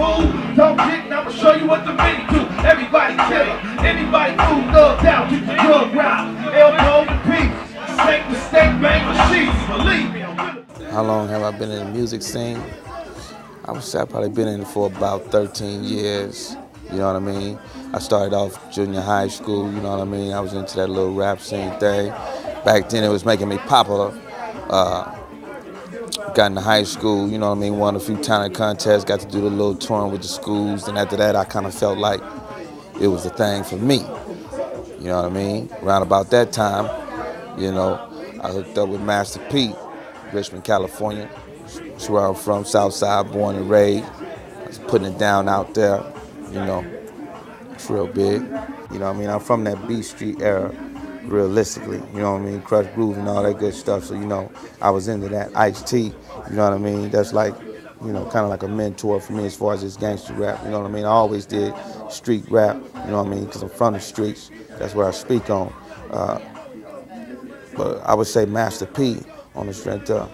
fool. Don't get, and I'ma show you what the mini do. Everybody killer, anybody cool, thugged out, get the drug route. Elbow to peace, snake to snake, bang machines. Believe me, I'm really. How long have I been in the music scene? I would say I've probably been in it for about 13 years. You know what I mean? I started off junior high school, you know what I mean? I was into that little rap scene thing. Back then it was making me popular. Got into high school, you know what I mean? Won a few talent contests, got to do the little touring with the schools. And after that, I kind of felt like it was the thing for me. You know what I mean? Around about that time, you know, I hooked up with Master P, Richmond, California. That's where I'm from, South Side, born and raised. I was putting it down out there, you know. It's real big. You know what I mean? I'm from that B Street era, realistically. You know what I mean? Crush Groove and all that good stuff. So, you know, I was into that. Ice-T, you know what I mean? That's like, you know, kind of like a mentor for me as far as this gangster rap. You know what I mean? I always did street rap, you know what I mean? Because I'm from the streets. That's where I speak on. But I would say Master P on the strength of,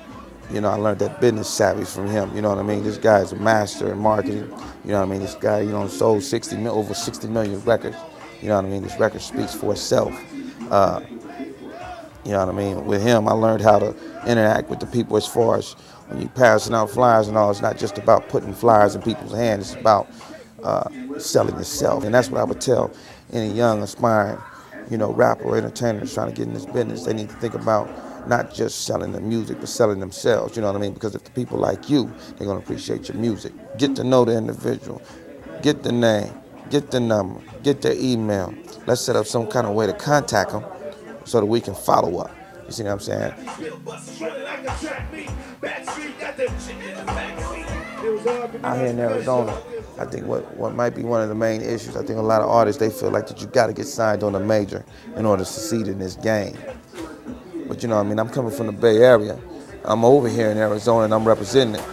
you know, I learned that business savvy from him. You know what I mean? This guy is a master in marketing. You know what I mean? This guy, you know, sold over 60 million records. You know what I mean? This record speaks for itself. You know what I mean? With him, I learned how to interact with the people as far as when you're passing out flyers and all. It's not just about putting flyers in people's hands. It's about selling yourself. And that's what I would tell any young, aspiring, you know, rapper or entertainer that's trying to get in this business. They need to think about not just selling the music, but selling themselves, you know what I mean? Because if the people like you, they're gonna appreciate your music. Get to know the individual, get the name, get the number, get their email. Let's set up some kind of way to contact them so that we can follow up. You see what I'm saying? Out here in Arizona, I think what might be one of the main issues, I think a lot of artists, they feel like that you gotta get signed on a major in order to succeed in this game. But you know what I mean, I'm coming from the Bay Area. I'm over here in Arizona and I'm representing it.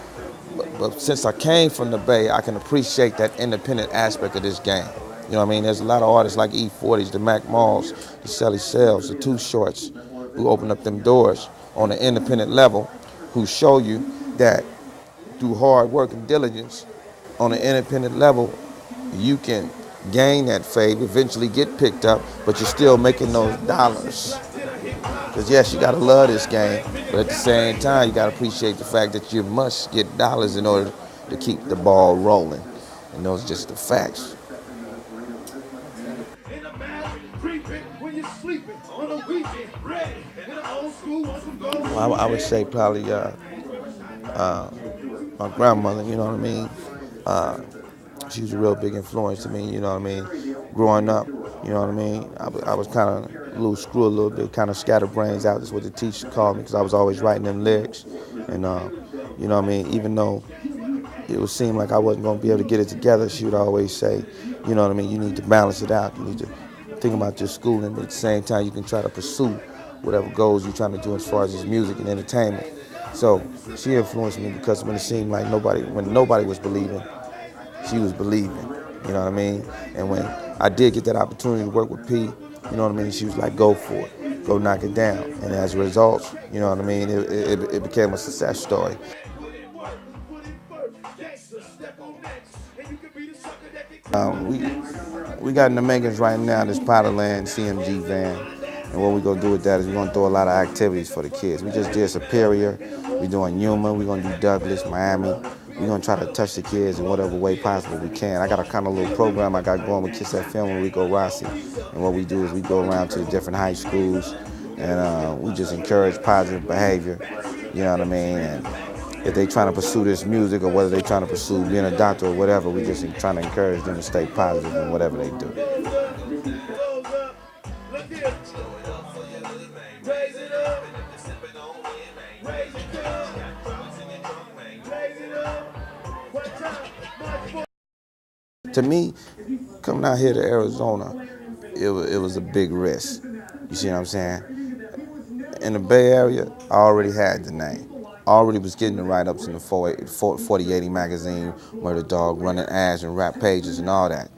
But since I came from the Bay, I can appreciate that independent aspect of this game. You know what I mean? There's a lot of artists like E40s, the Mac Malls, the Shelly Shells, the Too Shorts, who open up them doors on an independent level, who show you that through hard work and diligence, on an independent level, you can gain that fame, eventually get picked up, but you're still making those dollars. Because yes, you gotta love this game, but at the same time, you gotta appreciate the fact that you must get dollars in order to keep the ball rolling. And those are just the facts. Well, I would say probably my grandmother, you know what I mean? She was a real big influence to me, you know what I mean? Growing up, you know what I mean? I was kind of a little screw a little bit, kind of scatterbrains out. That's what the teacher called me because I was always writing them lyrics. And, you know what I mean? Even though it would seem like I wasn't going to be able to get it together, she would always say, you know what I mean? You need to balance it out. You need to think about your school, and at the same time, you can try to pursue whatever goals you're trying to do as far as this music and entertainment. So she influenced me because when it seemed like when nobody was believing, she was believing, you know what I mean? And when I did get that opportunity to work with P, you know what I mean, she was like, go for it, go knock it down. And as a result, you know what I mean, it became a success story. We got in the makings right now, this Powderland CMG van. And what we're gonna do with that is we're gonna throw a lot of activities for the kids. We just did Superior, we're doing Yuma, we're gonna do Douglas, Miami. We're gonna try to touch the kids in whatever way possible we can. I got a kind of little program I got going with Kiss FM and Rico Rossi. And what we do is we go around to the different high schools and we just encourage positive behavior, you know what I mean? And if they trying to pursue this music or whether they trying to pursue being a doctor or whatever, we just trying to encourage them to stay positive in whatever they do. To me, coming out here to Arizona, it was a big risk. You see what I'm saying? In the Bay Area, I already had the name. I already was getting the write-ups in the 4080 magazine, Murder Dog, running ads and rap pages and all that.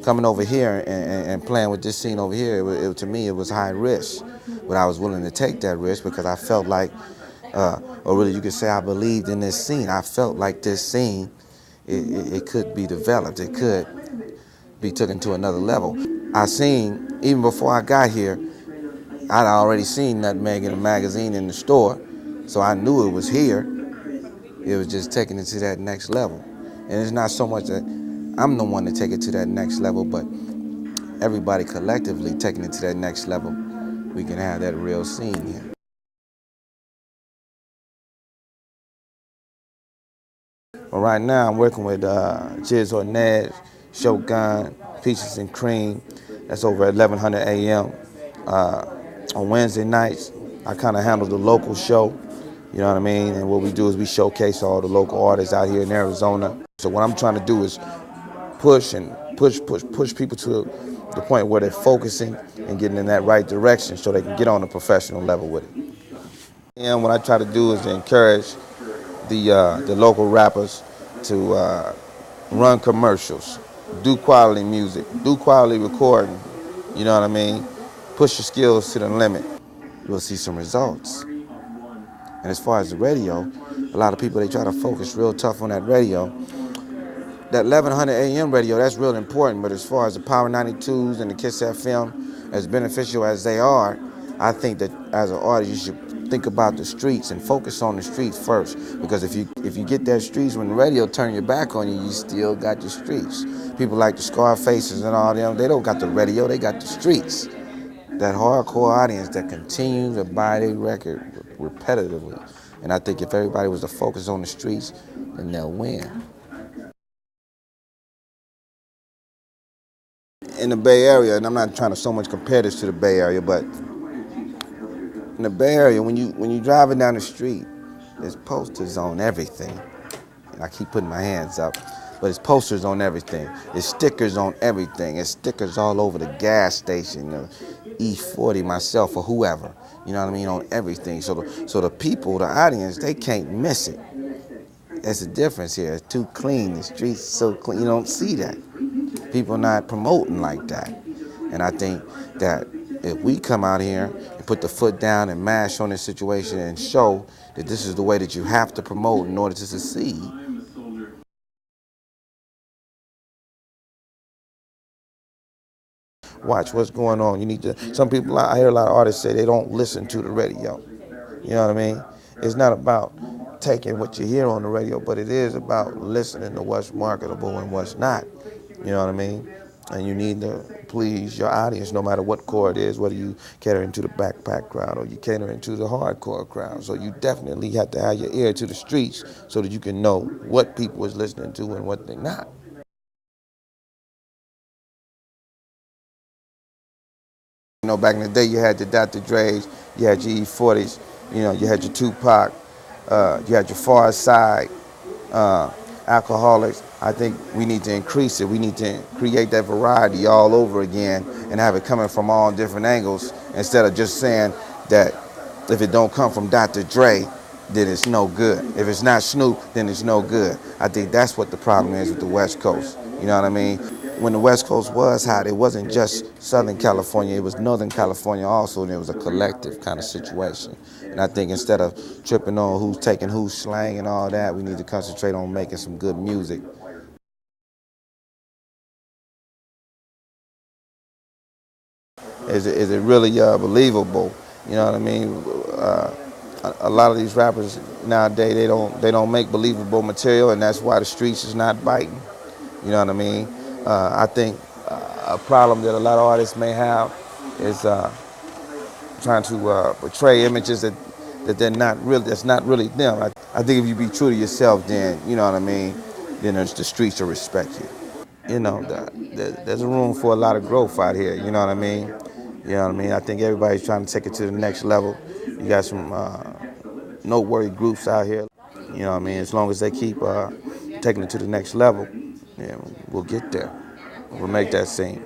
Coming over here and playing with this scene over here, to me, it was high risk. But I was willing to take that risk because I felt like, or really you could say I believed in this scene. I felt like this scene it could be developed. It could be taken to another level. I seen, even before I got here, I'd already seen Nutmeg in a magazine in the store, so I knew it was here. It was just taking it to that next level. And it's not so much that I'm the one to take it to that next level, but everybody collectively taking it to that next level, we can have that real scene here. Well, right now I'm working with Chiz Ned, Shogun, Peaches and Cream. That's over at 1100 a.m. On Wednesday nights, I kind of handle the local show. You know what I mean? And what we do is we showcase all the local artists out here in Arizona. So what I'm trying to do is push people to the point where they're focusing and getting in that right direction so they can get on a professional level with it. And what I try to do is to encourage the local rappers to run commercials, do quality music, do quality recording. You know what I mean? Push your skills to the limit. You'll see some results. And as far as the radio, a lot of people, they try to focus real tough on that radio. That 1100 AM radio, that's real important, but as far as the Power 92s and the Kiss FM, as beneficial as they are, I think that as an artist, you should think about the streets and focus on the streets first. Because if you get that streets, when the radio turn your back on you, you still got the streets. People like the Scarfaces and all them, they don't got the radio, they got the streets. That hardcore audience that continues to buy their record repetitively. And I think if everybody was to focus on the streets, then they'll win. In the Bay Area, and I'm not trying to so much compare this to the Bay Area, but in the Bay Area, when you driving down the street, there's posters on everything. And I keep putting my hands up, but it's posters on everything. There's stickers on everything. There's stickers all over the gas station, the E40, myself, or whoever. You know what I mean? On everything. So the people, the audience, they can't miss it. That's the difference here. It's too clean. The streets so clean. You don't see that. People not promoting like that. And I think that if we come out here and put the foot down and mash on this situation and show that this is the way that you have to promote in order to succeed. Watch what's going on. You need to, some people, I hear a lot of artists say they don't listen to the radio. You know what I mean? It's not about taking what you hear on the radio, but it is about listening to what's marketable and what's not. You know what I mean? And you need to please your audience no matter what core it is, whether you catering to the backpack crowd or you catering to the hardcore crowd. So you definitely have to have your ear to the streets so that you can know what people is listening to and what they're not. You know, back in the day, you had the Dr. Dre's, you had your E40s, you know, you had your Tupac, you had your Far Side, alcoholics. I think we need to increase it. We need to create that variety all over again and have it coming from all different angles instead of just saying that if it don't come from Dr. Dre, then it's no good. If it's not Snoop, then it's no good. I think that's what the problem is with the West Coast. You know what I mean? When the West Coast was hot, it wasn't just Southern California, it was Northern California also, and it was a collective kind of situation. And I think instead of tripping on who's taking who's slang and all that, we need to concentrate on making some good music. Is it really believable? You know what I mean? A lot of these rappers nowadays, they don't make believable material, and that's why the streets is not biting. You know what I mean? I think a problem that a lot of artists may have is trying to portray images that that's not really them. I think if you be true to yourself, then you know what I mean. Then the streets will respect you. You know, there's a room for a lot of growth out here. You know what I mean? You know what I mean? I think everybody's trying to take it to the next level. You got some noteworthy groups out here. You know what I mean? As long as they keep taking it to the next level, yeah, we'll get there. We'll make that scene.